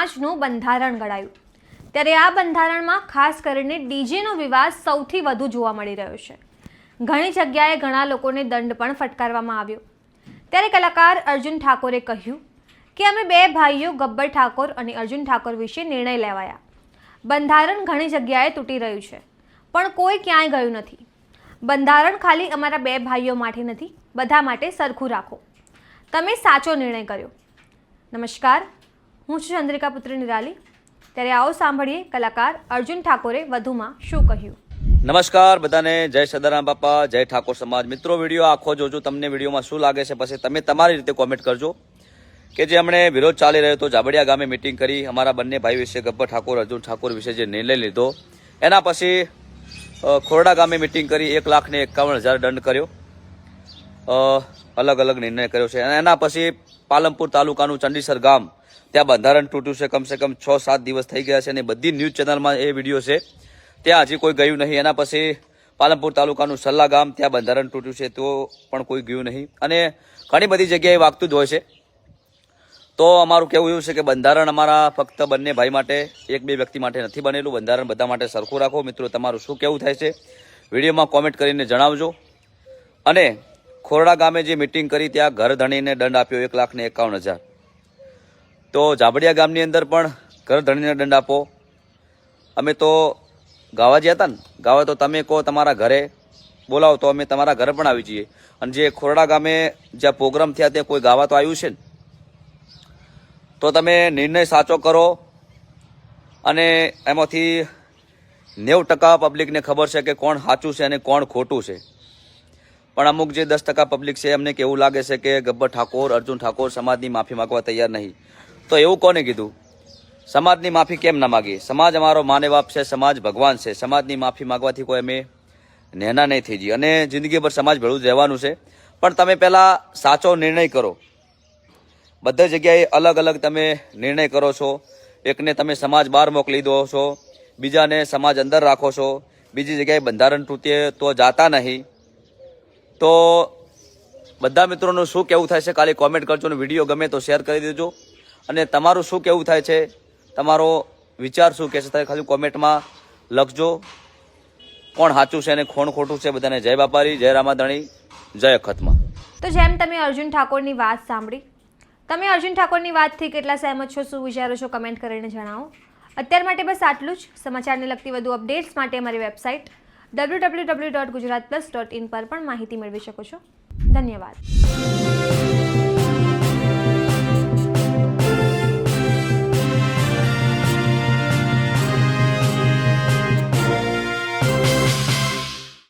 સમાજનું બંધારણ ઘડાયું, ત્યારે આ બંધારણમાં ખાસ કરીને ડીજેનો વિવાદ સૌથી વધુ જોવા મળી રહ્યો છે. ઘણી જગ્યાએ ઘણા લોકોને દંડ પણ ફટકારવામાં આવ્યો. ત્યારે કલાકાર અર્જુન ઠાકોરે કહ્યું કે અમે બે ભાઈઓ ગબ્બર ઠાકોર અને અર્જુન ઠાકોર વિશે નિર્ણય લેવાયા. બંધારણ ઘણી જગ્યાએ તૂટી રહ્યું છે, પણ કોઈ ક્યાંય ગયું નથી. બંધારણ ખાલી અમારા બે ભાઈઓ માટે નથી, બધા માટે સરખું રાખો. તમે સાચો નિર્ણય કર્યો. નમસ્કાર, હું છું ચંદ્રિકા પુત્ર નિરાલી. ત્યારે આવો સાંભળીએ કલાકાર અર્જુન ઠાકોરે વધુમાં શું કહ્યું. નમસ્કાર બધાને, જય સદારામ બાપા, જય ઠાકોર સમાજ. મિત્રો, વિડીયો આખો જોજો. તમને વિડીયોમાં શું લાગે છે પછી તમે તમારી રીતે કોમેન્ટ કરજો. કે જે હમણે વિરોધ ચાલી રહ્યો હતો, જાબડિયા ગામે મિટિંગ કરી અમારા બંને ભાઈ વિશે, ગબ્બર ઠાકોર અર્જુન ઠાકોર વિશે જે નિર્ણય લીધો, એના પછી ખોરડા ગામે મિટિંગ કરી 1,51,000 દંડ કર્યો, અલગ અલગ નિર્ણય કર્યો છે. અને એના પછી પાલનપુર તાલુકાનું ચંડીસર ગામ, ત્યાં બંધારણ તૂટ્યું છે. કમસે કમ 6-7 દિવસ થઈ ગયા છે અને બધી ન્યૂઝ ચેનલમાં એ વિડીયો છે. ત્યાં હજી કોઈ ગયું નહીં. એના પછી પાલનપુર તાલુકાનું સલ્લા ગામ, ત્યાં બંધારણ તૂટ્યું છે, તો પણ કોઈ ગયું નહીં. અને ઘણી બધી જગ્યાએ વાગતું જ હોય છે. તો અમારું કહેવું એવું છે કે બંધારણ અમારા ફક્ત બંને ભાઈ માટે, એક બે વ્યક્તિ માટે નથી બનેલું. બંધારણ બધા માટે સરખું રાખો. મિત્રો, તમારું શું કહેવું થાય છે વિડીયોમાં કોમેન્ટ કરીને જણાવજો. અને ખોરડા ગામે જે મિટિંગ કરી ત્યાં ઘર ધણીને દંડ આપ્યો 1,51,000. તો જાબડિયા ગામની અંદર પણ ઘર ધણીને દંડ આપો. અમે તો ગાવા ગયા હતા ને, ગાવા તો તમે કહો તમારા ઘરે બોલાવો તો અમે તમારા ઘરે પણ આવી જઈએ. અને જે ખોરડા ગામે જ્યાં પ્રોગ્રામ થયા ત્યાં કોઈ ગાવા તો આવ્યું છે ને, તો તમે નિર્ણય સાચો કરો. અને એમાંથી 90% પબ્લિકને ખબર છે કે કોણ સાચું છે અને કોણ ખોટું છે. પણ અમુક જે 10% પબ્લિક છે એમને કેવું લાગે છે કે ગબ્બર ઠાકોર અર્જુન ઠાકોર સમાજની માફી માગવા તૈયાર નહીં. તો એવું કોને કીધું? સમાજની માફી કેમ ના માગીએ? સમાજ અમારો માને બાપ છે, સમાજ ભગવાન છે. સમાજની માફી માગવાથી કોઈ અમે નેના નહીં થઈ જઈએ અને જિંદગીભર સમાજ ભેળું જ રહેવાનું છે. પણ તમે પહેલાં સાચો નિર્ણય કરો. બધી જગ્યાએ અલગ અલગ તમે નિર્ણય કરો છો. એકને તમે સમાજ બહાર મોકલી દો છો, બીજાને સમાજ અંદર રાખો છો. બીજી જગ્યાએ બંધારણ તૂટે તો જાતા નહીં. તો બધા મિત્રોનું શું કહેવું થાય છે ખાલી કોમેન્ટ કરજો. અને વિડીયો ગમે તો શેર કરી દેજો. અને તમારું શું કહેવું થાય છે, તમારો વિચાર શું કહેશે થાય ખાલી કોમેન્ટમાં લખજો. કોણ સાચું છે અને કોણ ખોટું છે. બધાને જય બાપારી, જય રામાધણી, જય અખતમાં. તો જેમ તમે અર્જુન ઠાકોરની વાત સાંભળી, તમે અર્જુન ઠાકોરની વાતથી કેટલા સહેમત છો, શું વિચારો છો, કમેન્ટ કરીને જણાવો. અત્યાર માટે બસ આટલું જ. સમાચારને લગતી વધુ અપડેટ્સ માટે અમારી વેબસાઇટ www.gujaratplus.in પર પણ માહિતી મેળવી શકો છો. ધન્યવાદ.